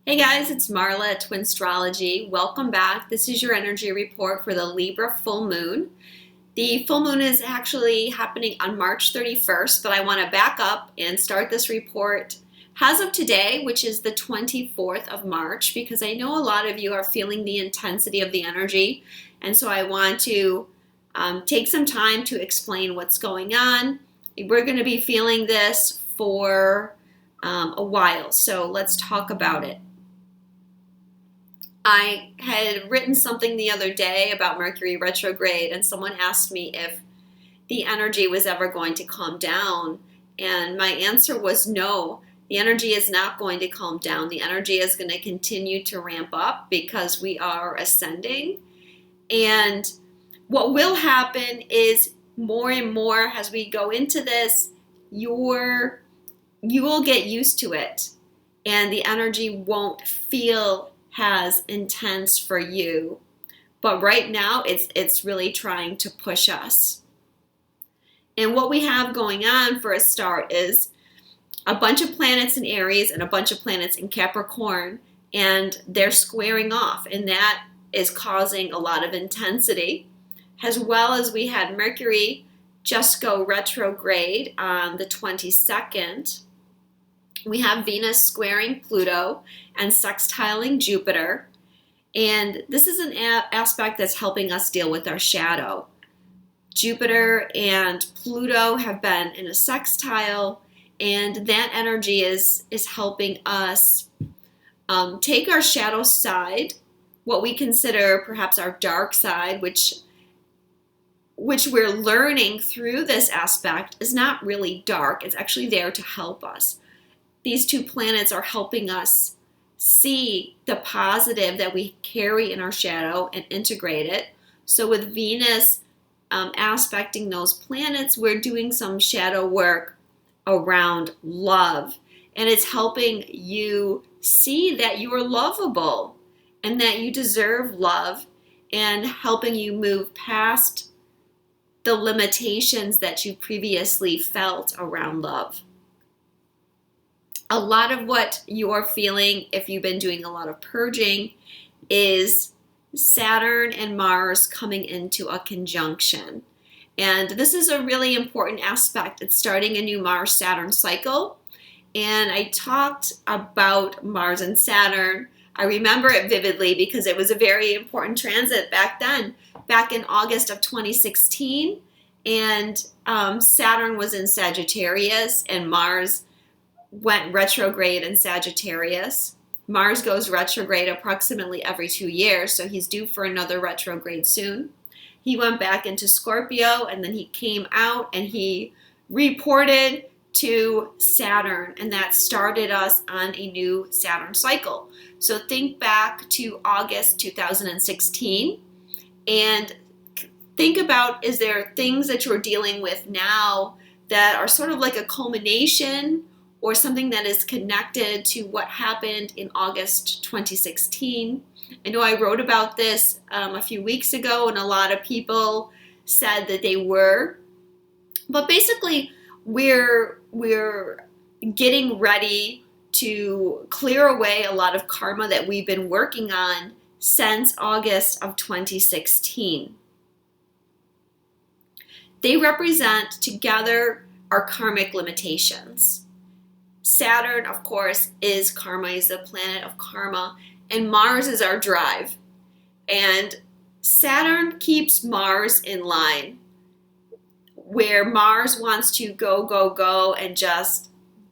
Hey guys, it's Marla at Twinstrology. Welcome back. This is your energy report for the Libra full moon. The full moon is actually happening on March 31st, but I want to back up and start this report as of today, which is the 24th of March, because I know a lot of you are feeling the intensity of the energy, and so I want to take some time to explain what's going on. We're going to be feeling this for a while, so let's talk about it. I had written something the other day about Mercury retrograde, and someone asked me if the energy was ever going to calm down, and my answer was no. The energy is not going to calm down. The energy is going to continue to ramp up because we are ascending. And what will happen is more and more as we go into this, you will get used to it, and the energy won't feel as intense for you. But right now, it's really trying to push us. And what we have going on for a start is a bunch of planets in Aries and a bunch of planets in Capricorn, and they're squaring off, and that is causing a lot of intensity. As well as we had Mercury just go retrograde on the 22nd. We have Venus squaring Pluto and sextiling Jupiter. And this is an aspect that's helping us deal with our shadow. Jupiter and Pluto have been in a sextile, and that energy is helping us take our shadow side, what we consider perhaps our dark side, which we're learning through this aspect is not really dark. It's actually there to help us. These two planets are helping us see the positive that we carry in our shadow and integrate it. So with Venus aspecting those planets, we're doing some shadow work around love. And it's helping you see that you are lovable and that you deserve love, and helping you move past the limitations that you previously felt around love. A lot of what you're feeling, if you've been doing a lot of purging, is Saturn and Mars coming into a conjunction. And this is a really important aspect. It's starting a new Mars-Saturn cycle. And I talked about Mars and Saturn. I remember it vividly because it was a very important transit back then, back in August of 2016. And Saturn was in Sagittarius, and Mars went retrograde in Sagittarius. Mars goes retrograde approximately every 2 years, so he's due for another retrograde soon. He went back into Scorpio, and then he came out and he reported to Saturn, and that started us on a new Saturn cycle. So think back to August 2016 and think about, is there things that you're dealing with now that are sort of like a culmination or something that is connected to what happened in August 2016. I know I wrote about this a few weeks ago, and a lot of people said that they were. But basically, we're getting ready to clear away a lot of karma that we've been working on since August of 2016. They represent together our karmic limitations. Saturn, of course, is karma, is the planet of karma, and Mars is our drive. And Saturn keeps Mars in line. Where Mars wants to go, and just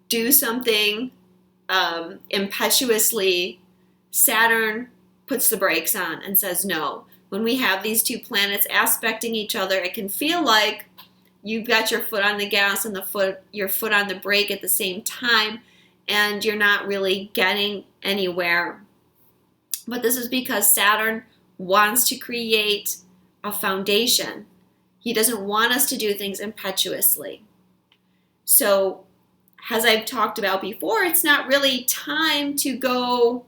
do something impetuously, Saturn puts the brakes on and says no. When we have these two planets aspecting each other, it can feel like you've got your foot on the gas and your foot on the brake at the same time, and you're not really getting anywhere. But this is because Saturn wants to create a foundation. He doesn't want us to do things impetuously. So, as I've talked about before, it's not really time to go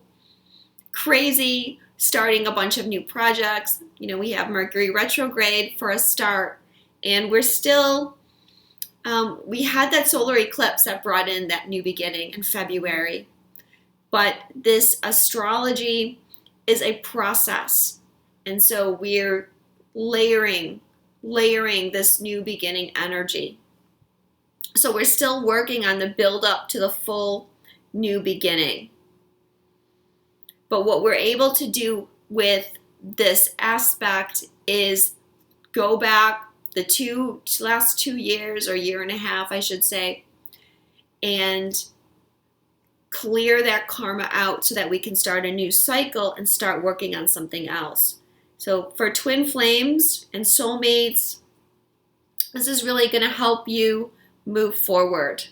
crazy starting a bunch of new projects. You know, we have Mercury retrograde for a start. And we're still, we had that solar eclipse that brought in that new beginning in February. But this astrology is a process. And so we're layering this new beginning energy. So we're still working on the build up to the full new beginning. But what we're able to do with this aspect is go back the last 2 years, or year and a half, I should say, and clear that karma out so that we can start a new cycle and start working on something else. So for twin flames and soulmates, this is really going to help you move forward.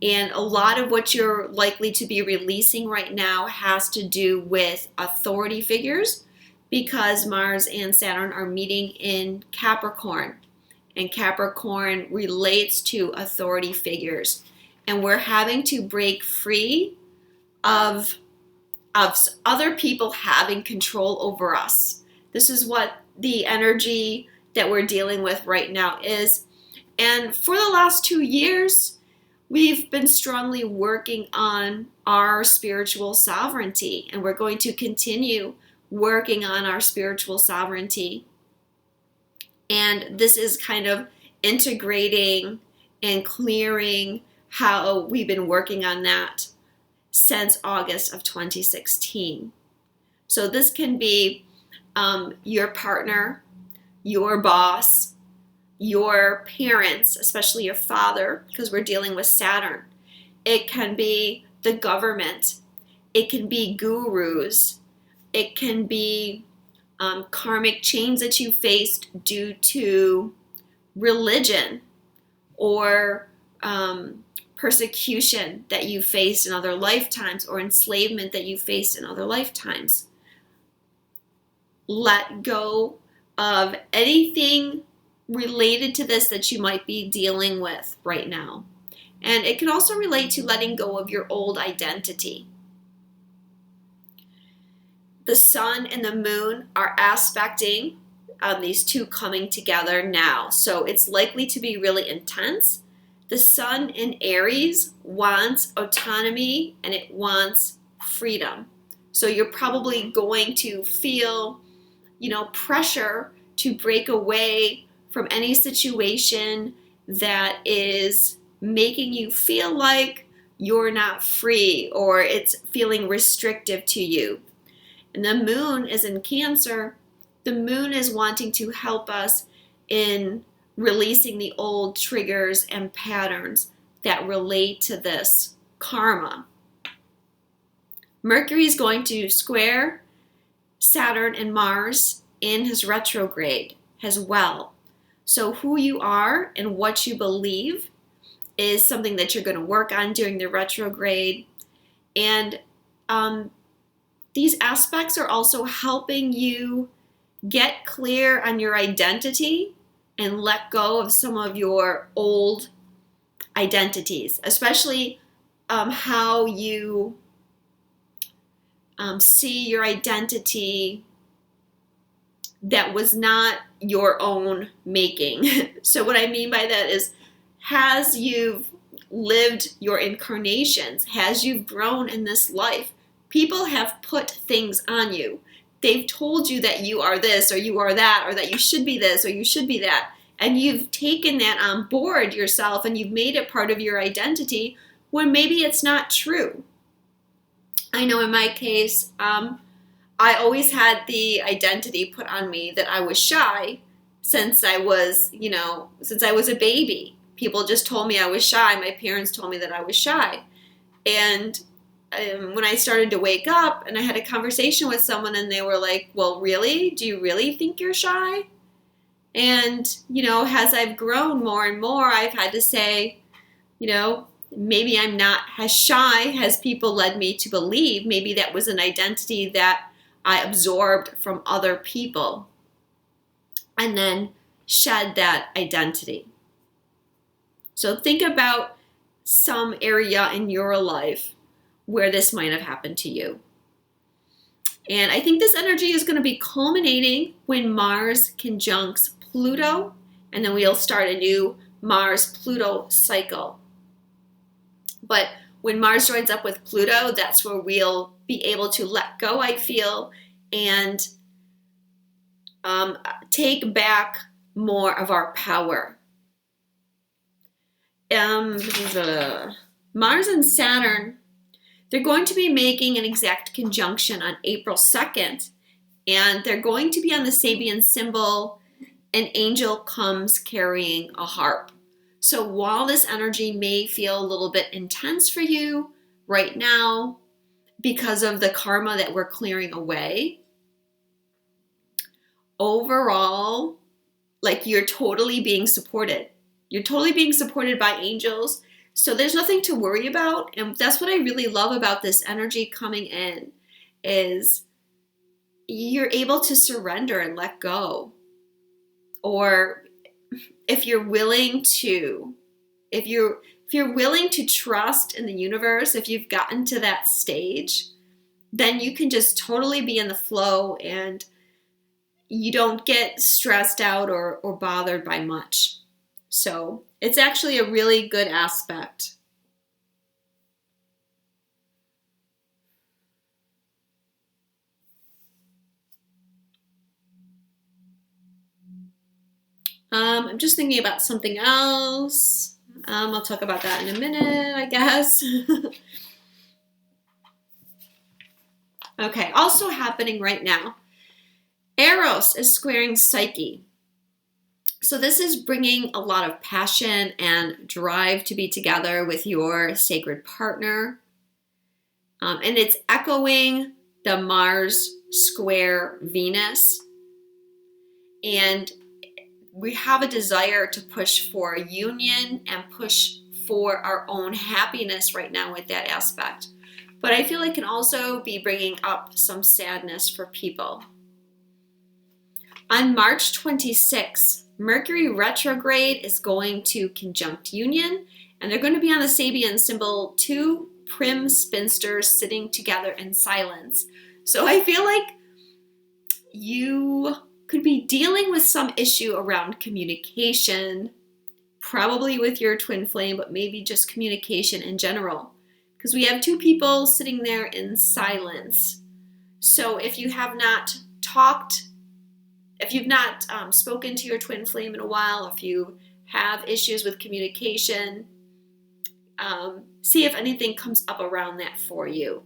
And a lot of what you're likely to be releasing right now has to do with authority figures, because Mars and Saturn are meeting in Capricorn. And Capricorn relates to authority figures. And we're having to break free of other people having control over us. This is what the energy that we're dealing with right now is. And for the last 2 years, we've been strongly working on our spiritual sovereignty, and we're going to continue working on our spiritual sovereignty. And this is kind of integrating and clearing how we've been working on that since August of 2016. So this can be your partner, your boss, your parents, especially your father, because we're dealing with Saturn. It can be the government. It can be gurus. It can be karmic chains that you faced due to religion, or persecution that you faced in other lifetimes, or enslavement that you faced in other lifetimes. Let go of anything related to this that you might be dealing with right now. And it can also relate to letting go of your old identity. The sun and the moon are aspecting these two coming together now. So it's likely to be really intense. The sun in Aries wants autonomy and it wants freedom. So you're probably going to feel, pressure to break away from any situation that is making you feel like you're not free, or it's feeling restrictive to you. And the moon is in Cancer. The moon is wanting to help us in releasing the old triggers and patterns that relate to this karma. Mercury is going to square Saturn and Mars in his retrograde as well. So who you are and what you believe is something that you're going to work on during the retrograde. And these aspects are also helping you get clear on your identity and let go of some of your old identities, especially how you see your identity that was not your own making. So what I mean by that is, as you've lived your incarnations, as you've grown in this life, people have put things on you. They've told you that you are this or you are that, or that you should be this or you should be that. And you've taken that on board yourself and you've made it part of your identity when maybe it's not true. I know in my case, I always had the identity put on me that I was shy since I was a baby. People just told me I was shy. My parents told me that I was shy. And when I started to wake up and I had a conversation with someone and they were like, well, really? Do you really think you're shy? And, as I've grown more and more, I've had to say, maybe I'm not as shy as people led me to believe. Maybe that was an identity that I absorbed from other people and then shed that identity. So think about some area in your life where this might have happened to you. And I think this energy is going to be culminating when Mars conjuncts Pluto, and then we'll start a new Mars-Pluto cycle. But When Mars joins up with Pluto, that's where we'll be able to let go, I feel, and take back more of our power. Mars and Saturn, they're going to be making an exact conjunction on April 2nd, and they're going to be on the Sabian symbol. An angel comes carrying a harp. So while this energy may feel a little bit intense for you right now because of the karma that we're clearing away, overall, like, you're totally being supported. You're totally being supported by angels. So there's nothing to worry about. And that's what I really love about this energy coming in, is you're able to surrender and let go. Or if you're willing to, if you're willing to trust in the universe, if you've gotten to that stage, then you can just totally be in the flow and you don't get stressed out or bothered by much. So it's actually a really good aspect. I'm just thinking about something else. I'll talk about that in a minute, I guess. Okay, also happening right now, Eros is squaring Psyche. So this is bringing a lot of passion and drive to be together with your sacred partner. And it's echoing the Mars square Venus. And we have a desire to push for a union and push for our own happiness right now with that aspect. But I feel it can also be bringing up some sadness for people. On March 26th, Mercury retrograde is going to conjunct Union, and they're going to be on the Sabian symbol, two prim spinsters sitting together in silence. So I feel like you could be dealing with some issue around communication, probably with your twin flame, but maybe just communication in general, because we have two people sitting there in silence. So if you have not talked, if you've not spoken to your twin flame in a while, if you have issues with communication, see if anything comes up around that for you.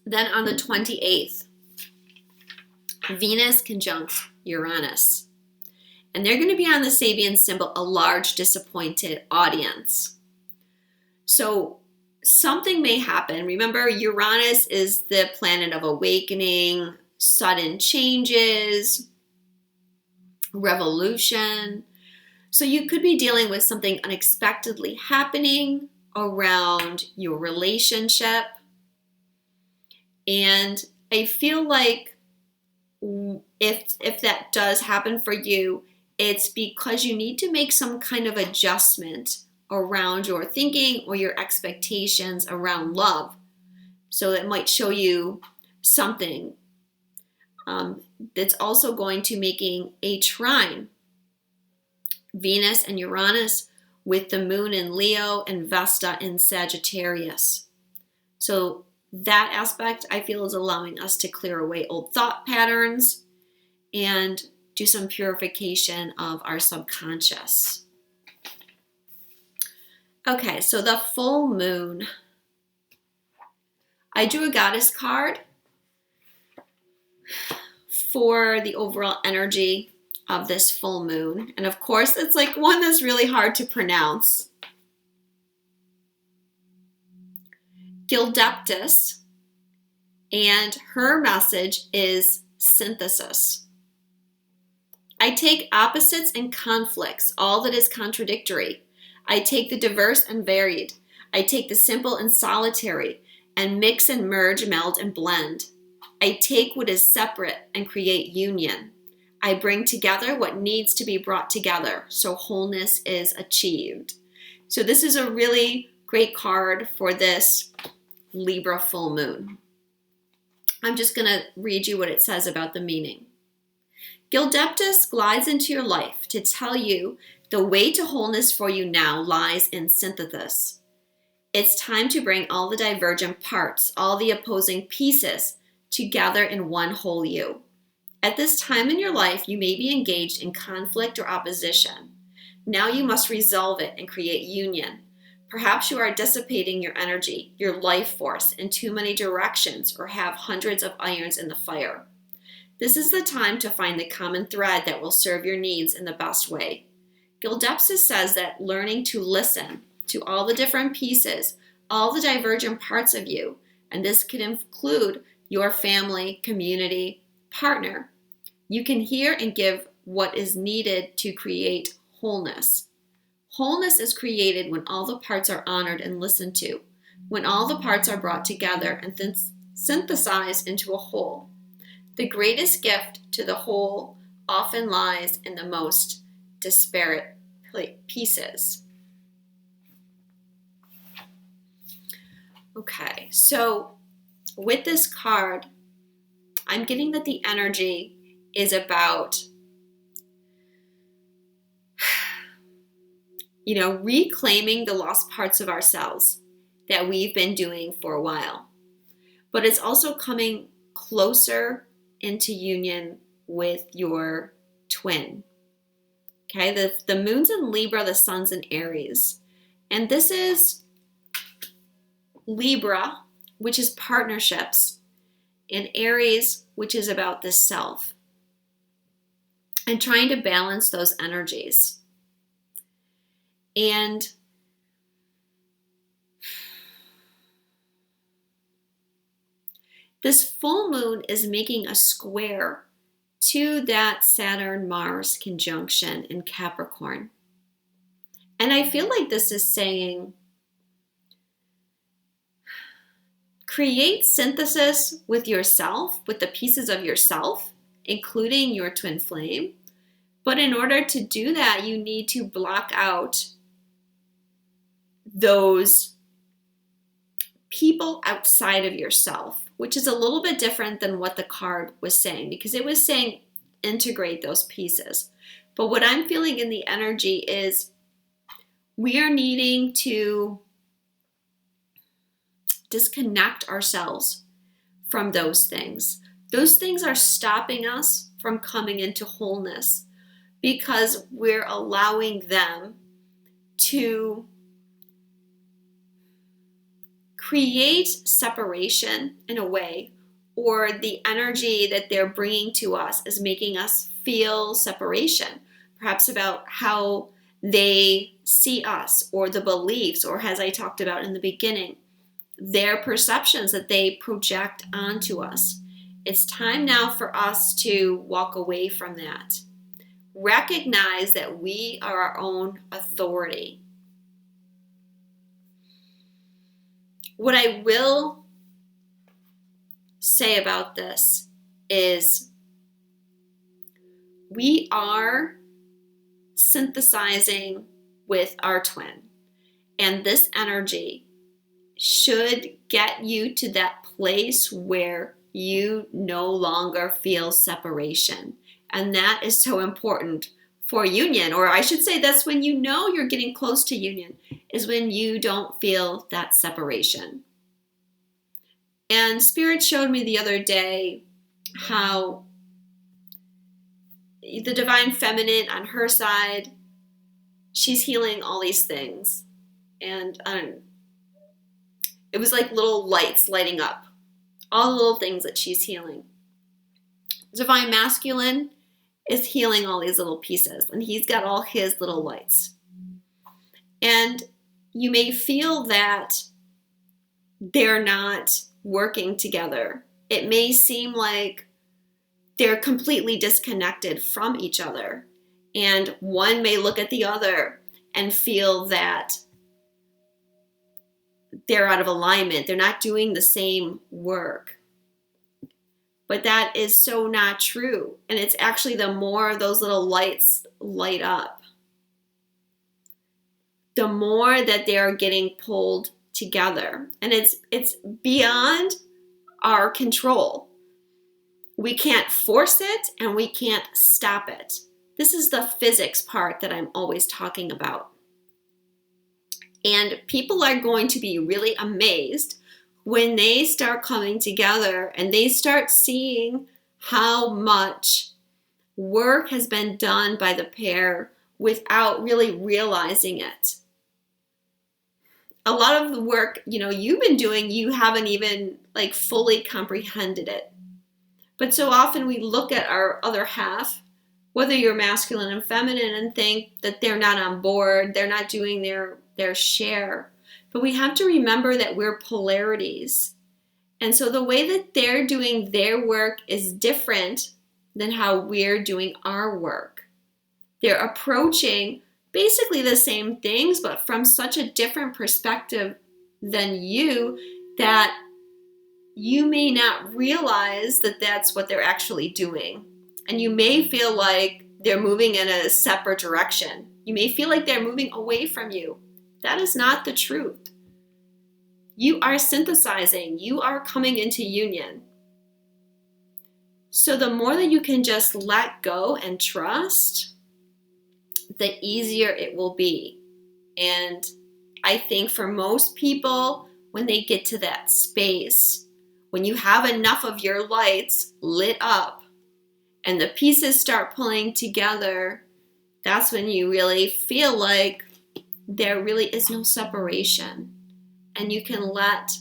Then on the 28th, Venus conjuncts Uranus. And they're going to be on the Sabian symbol, a large disappointed audience. So something may happen. Remember, Uranus is the planet of awakening, sudden changes, revolution. So you could be dealing with something unexpectedly happening around your relationship. And I feel like if that does happen for you, it's because you need to make some kind of adjustment around your thinking or your expectations around love. So it might show you something that's also going to making a trine. Venus and Uranus with the moon in Leo and Vesta in Sagittarius. So that aspect, I feel, is allowing us to clear away old thought patterns and do some purification of our subconscious. Okay, so the full moon. I drew a goddess card for the overall energy of this full moon. And of course, it's like one that's really hard to pronounce. Gildeptis, and her message is synthesis. I take opposites and conflicts, all that is contradictory. I take the diverse and varied. I take the simple and solitary, and mix and merge, meld and blend. I take what is separate and create union. I bring together what needs to be brought together, so wholeness is achieved. So this is a really great card for this Libra full moon. I'm just going to read you what it says about the meaning. Gildeptus glides into your life to tell you the way to wholeness for you now lies in synthesis. It's time to bring all the divergent parts, all the opposing pieces, together in one whole you. At this time in your life, you may be engaged in conflict or opposition. Now you must resolve it and create union. Perhaps you are dissipating your energy, your life force, in too many directions or have hundreds of irons in the fire. This is the time to find the common thread that will serve your needs in the best way. Gildepsus says that learning to listen to all the different pieces, all the divergent parts of you, and this could include your family, community, partner. You can hear and give what is needed to create wholeness. Wholeness is created when all the parts are honored and listened to, when all the parts are brought together and then synthesized into a whole. The greatest gift to the whole often lies in the most disparate pieces. Okay, so with this card, I'm getting that the energy is about, reclaiming the lost parts of ourselves that we've been doing for a while. But it's also coming closer into union with your twin. Okay, the moon's in Libra, the sun's in Aries. And this is Libra, which is partnerships, and Aries, which is about the self. And trying to balance those energies. And this full moon is making a square to that Saturn-Mars conjunction in Capricorn. And I feel like this is saying, create synthesis with yourself, with the pieces of yourself, including your twin flame. But in order to do that, you need to block out those people outside of yourself, which is a little bit different than what the card was saying, because it was saying integrate those pieces. But what I'm feeling in the energy is we are needing to disconnect ourselves from those things. Those things are stopping us from coming into wholeness because we're allowing them to create separation in a way, or the energy that they're bringing to us is making us feel separation, perhaps about how they see us, or the beliefs, or as I talked about in the beginning, their perceptions that they project onto us. It's time now for us to walk away from that. Recognize that we are our own authority. What I will say about this is we are synthesizing with our twin, and this energy should get you to that place where you no longer feel separation. And that is so important for union, or I should say that's when you know you're getting close to union, is when you don't feel that separation. And Spirit showed me the other day how the divine feminine on her side, she's healing all these things. And it was like little lights lighting up, all the little things that she's healing. Divine masculine is healing all these little pieces, and he's got all his little lights. And you may feel that they're not working together. It may seem like they're completely disconnected from each other, and one may look at the other and feel that they're out of alignment. They're not doing the same work. But that is so not true. And it's actually the more those little lights light up, the more that they are getting pulled together. And it's beyond our control. We can't force it and we can't stop it. This is the physics part that I'm always talking about. And people are going to be really amazed when they start coming together and they start seeing how much work has been done by the pair without really realizing it. A lot of the work, you've been doing, you haven't even fully comprehended it. But so often we look at our other half, whether you're masculine and feminine, and think that they're not on board, they're not doing their share. But we have to remember that we're polarities. And so the way that they're doing their work is different than how we're doing our work. They're approaching basically the same things, but from such a different perspective than you that you may not realize that that's what they're actually doing. And you may feel like they're moving in a separate direction. You may feel like they're moving away from you. That is not the truth. You are synthesizing. You are coming into union. So the more that you can just let go and trust, the easier it will be. And I think for most people, when they get to that space, when you have enough of your lights lit up and the pieces start pulling together, that's when you really feel like there really is no separation. And you can let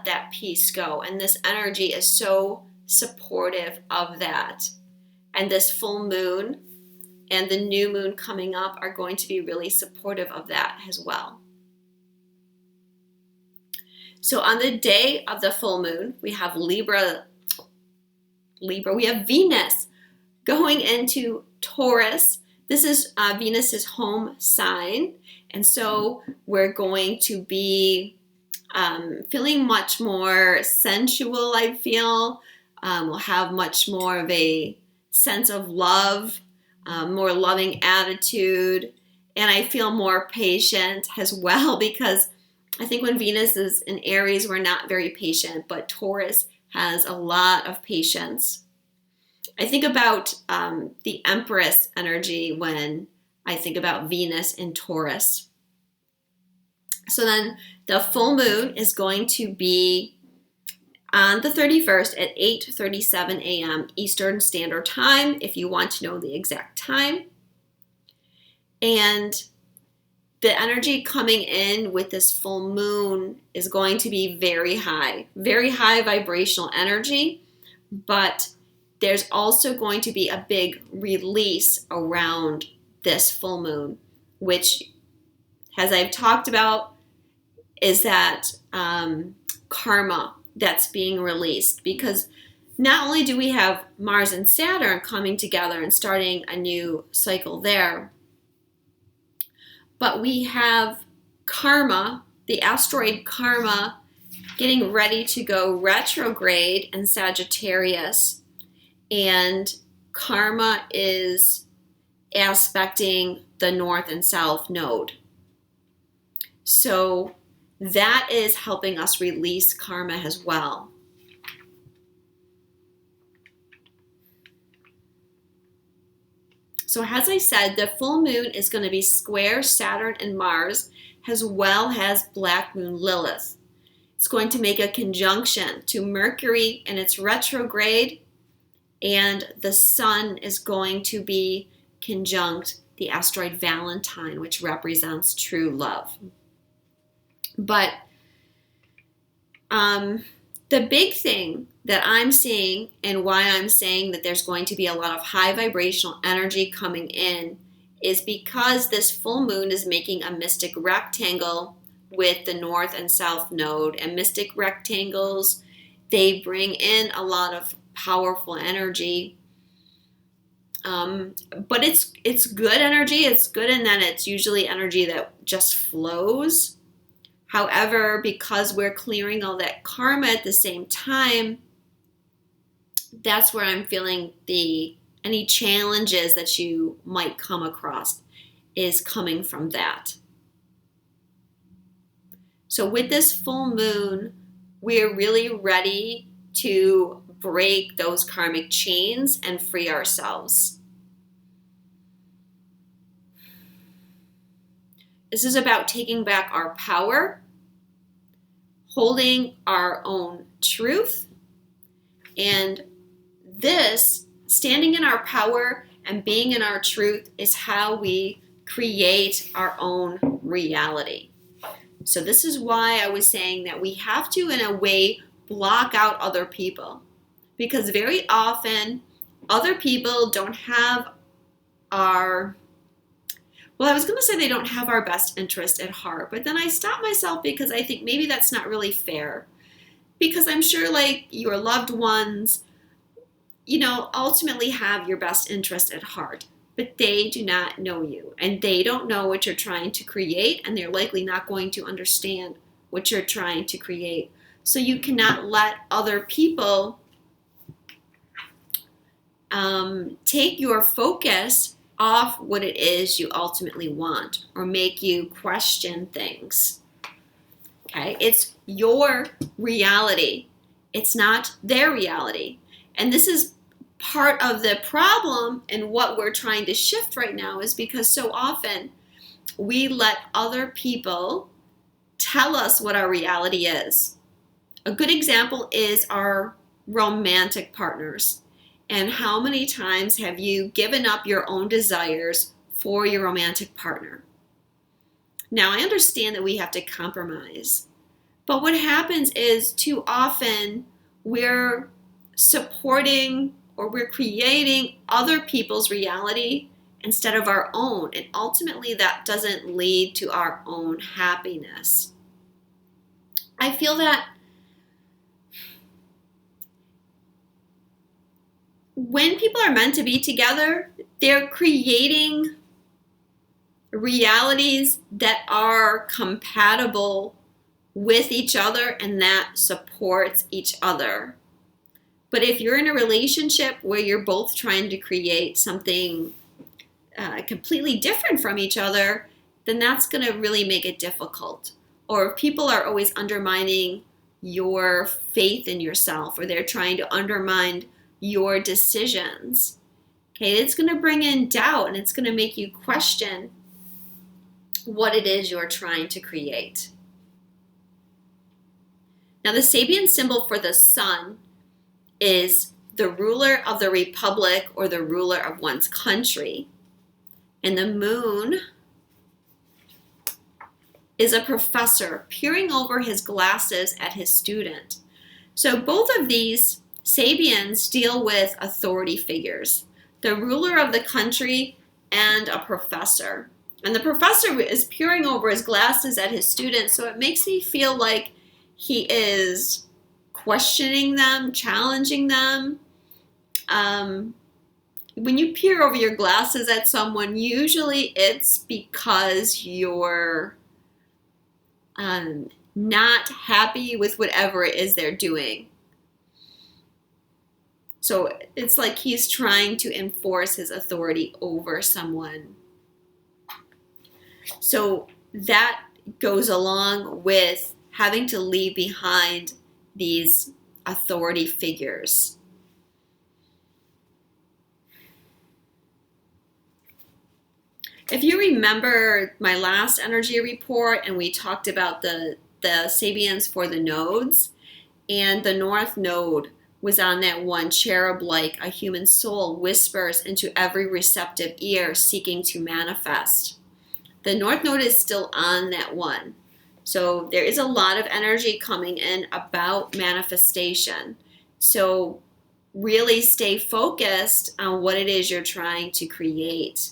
that piece go. And this energy is so supportive of that. And this full moon and the new moon coming up are going to be really supportive of that as well. So on the day of the full moon, we have Libra, we have Venus going into Taurus. This is Venus's home sign. And so we're going to be feeling much more sensual, I feel. We'll have much more of a sense of love, more loving attitude. And I feel more patient as well, because I think when Venus is in Aries, we're not very patient, but Taurus has a lot of patience. I think about the Empress energy when I think about Venus in Taurus. So then the full moon is going to be on the 31st at 8:37 a.m. Eastern Standard Time, if you want to know the exact time. And the energy coming in with this full moon is going to be very high vibrational energy, but there's also going to be a big release around this full moon, which, as I've talked about, is that karma that's being released. Because not only do we have Mars and Saturn coming together and starting a new cycle there, but we have karma, the asteroid karma, getting ready to go retrograde in Sagittarius. And karma is aspecting the north and south node. So that is helping us release karma as well. So as I said, the full moon is going to be square Saturn and Mars, as well as Black Moon Lilith. It's going to make a conjunction to Mercury in its retrograde, and the Sun is going to be conjunct the asteroid Valentine, which represents true love. But the big thing that I'm seeing, and why I'm saying that there's going to be a lot of high vibrational energy coming in, is because this full moon is making a mystic rectangle with the north and south node. And mystic rectangles, they bring in a lot of powerful energy. But it's good energy. It's good in that it's usually energy that just flows. However, because we're clearing all that karma at the same time, that's where I'm feeling any challenges that you might come across is coming from that. So with this full moon, we're really ready to break those karmic chains and free ourselves. This is about taking back our power, holding our own truth, and this, standing in our power and being in our truth, is how we create our own reality. So this is why I was saying that we have to, in a way, block out other people. Because very often, other people don't have our... Well, I was going to say they don't have our best interest at heart, but then I stopped myself because I think maybe that's not really fair. Because I'm sure like your loved ones, ultimately have your best interest at heart, but they do not know you and they don't know what you're trying to create, and they're likely not going to understand what you're trying to create. So you cannot let other people take your focus off what it is you ultimately want or make you question things. Okay, it's your reality. It's not their reality. And this is part of the problem, and what we're trying to shift right now is because so often we let other people tell us what our reality is. A good example is our romantic partners. And how many times have you given up your own desires for your romantic partner? Now, I understand that we have to compromise, but what happens is too often we're supporting or we're creating other people's reality instead of our own, and ultimately that doesn't lead to our own happiness. I feel that when people are meant to be together, they're creating realities that are compatible with each other and that supports each other. But if you're in a relationship where you're both trying to create something completely different from each other, then that's going to really make it difficult. Or if people are always undermining your faith in yourself, or they're trying to undermine your decisions, okay, it's going to bring in doubt, and it's going to make you question what it is you're trying to create. Now, the Sabian symbol for the sun is the ruler of the republic or the ruler of one's country. And the moon is a professor peering over his glasses at his student. So both of these Sabians deal with authority figures, the ruler of the country and a professor. And the professor is peering over his glasses at his student, so it makes me feel like he is questioning them, challenging them. When you peer over your glasses at someone, usually it's because you're not happy with whatever it is they're doing. So it's like he's trying to enforce his authority over someone. So that goes along with having to leave behind these authority figures. If you remember my last energy report, and we talked about the Sabians for the nodes, and the North Node was on that one, cherub-like, a human soul whispers into every receptive ear seeking to manifest. The North Node is still on that one. So there is a lot of energy coming in about manifestation. So really stay focused on what it is you're trying to create.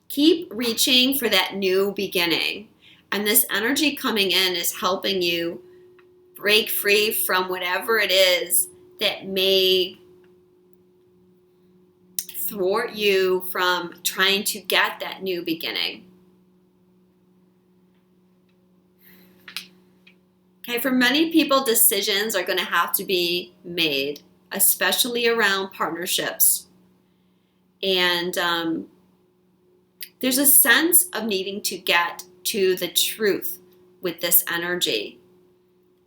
Keep reaching for that new beginning. And this energy coming in is helping you break free from whatever it is that may thwart you from trying to get that new beginning. Okay, for many people, decisions are going to have to be made, especially around partnerships. And there's a sense of needing to get to the truth with this energy.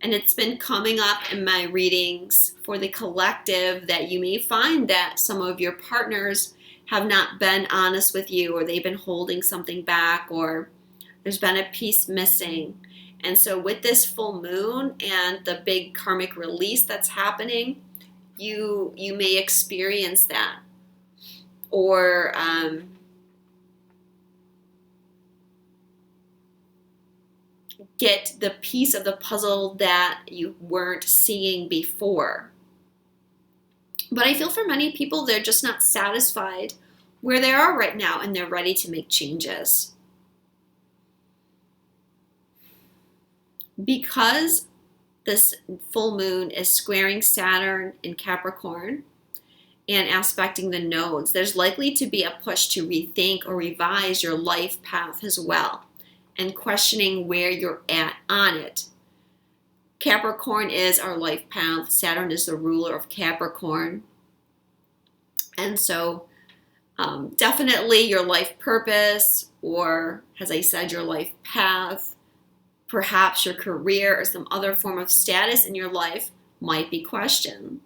And it's been coming up in my readings for the collective that you may find that some of your partners have not been honest with you, or they've been holding something back, or there's been a piece missing. And so with this full moon and the big karmic release that's happening, you may experience that. Or get the piece of the puzzle that you weren't seeing before. But I feel for many people, they're just not satisfied where they are right now, and they're ready to make changes. Because this full moon is squaring Saturn in Capricorn and aspecting the nodes, there's likely to be a push to rethink or revise your life path as well, and questioning where you're at on it. Capricorn is our life path. Saturn is the ruler of Capricorn. And so definitely your life purpose, or as I said, your life path, perhaps your career or some other form of status in your life might be questioned.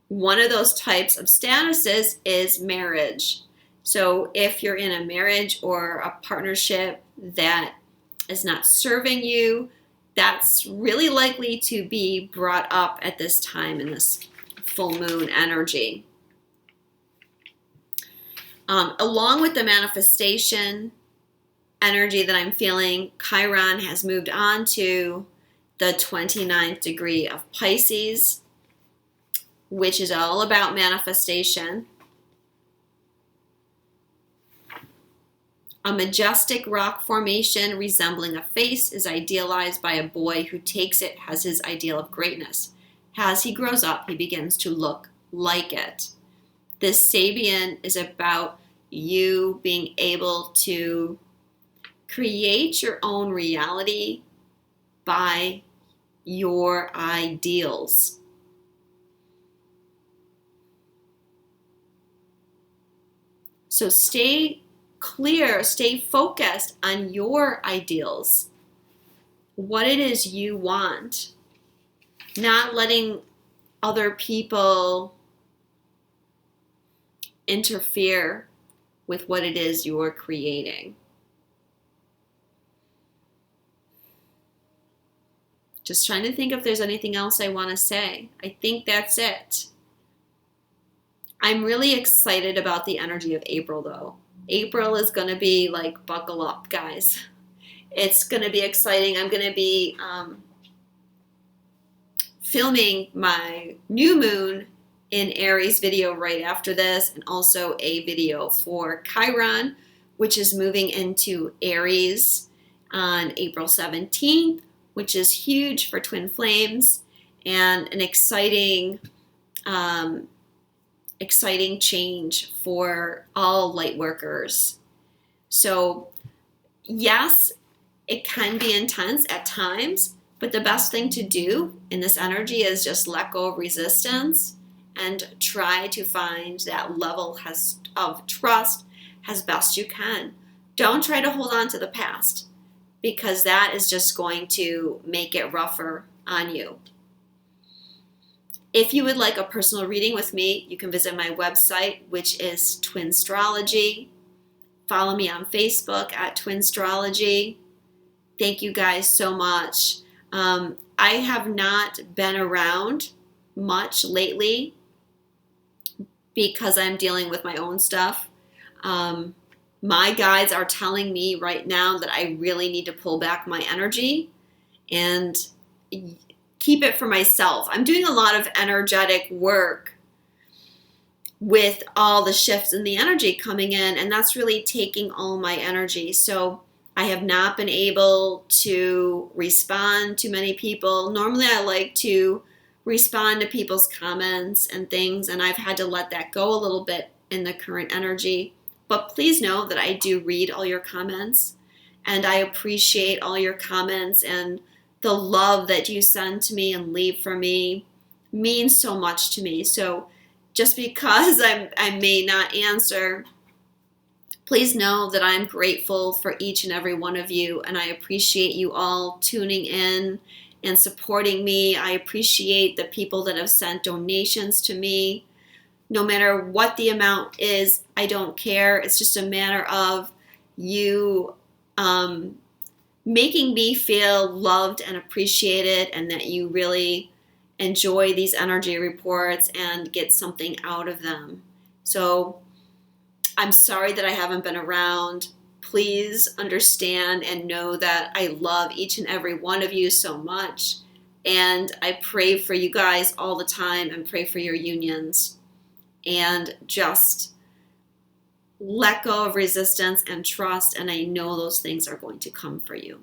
One of those types of statuses is marriage. So if you're in a marriage or a partnership that is not serving you, that's really likely to be brought up at this time in this full moon energy. Along with the manifestation energy that I'm feeling, Chiron has moved on to the 29th degree of Pisces, which is all about manifestation. A majestic rock formation resembling a face is idealized by a boy who takes it as his ideal of greatness. As he grows up, he begins to look like it. This Sabian is about you being able to create your own reality by your ideals. So stay clear, stay focused on your ideals, what it is you want, not letting other people interfere with what it is you're creating. Just trying to think if there's anything else I want to say. I think that's it. I'm really excited about the energy of April, though. April is going to be like, buckle up, guys. It's going to be exciting. I'm going to be filming my new moon in Aries video right after this, and also a video for Chiron, which is moving into Aries on April 17th, which is huge for twin flames and an exciting change for all light workers. So yes, it can be intense at times, but the best thing to do in this energy is just let go of resistance and try to find that level of trust as best you can. Don't try to hold on to the past, because that is just going to make it rougher on you. If you would like a personal reading with me, you can visit my website, which is Twinstrology. Follow me on Facebook at Twinstrology. Thank you guys so much. I have not been around much lately because I'm dealing with my own stuff. My guides are telling me right now that I really need to pull back my energy and keep it for myself. I'm doing a lot of energetic work with all the shifts in the energy coming in, and that's really taking all my energy. So I have not been able to respond to many people. Normally I like to respond to people's comments and things, and I've had to let that go a little bit in the current energy. But please know that I do read all your comments, and I appreciate all your comments, and the love that you send to me and leave for me means so much to me. So just because I may not answer, Please know that I'm grateful for each and every one of you, and I appreciate you all tuning in and supporting me. I appreciate the people that have sent donations to me. No matter what the amount is, I don't care. It's just a matter of you making me feel loved and appreciated, and that you really enjoy these energy reports and get something out of them. So I'm sorry that I haven't been around. Please understand and know that I love each and every one of you so much. And I pray for you guys all the time and pray for your unions. And just let go of resistance and trust. And I know those things are going to come for you.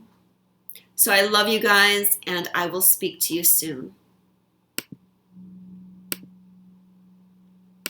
So I love you guys, and I will speak to you soon.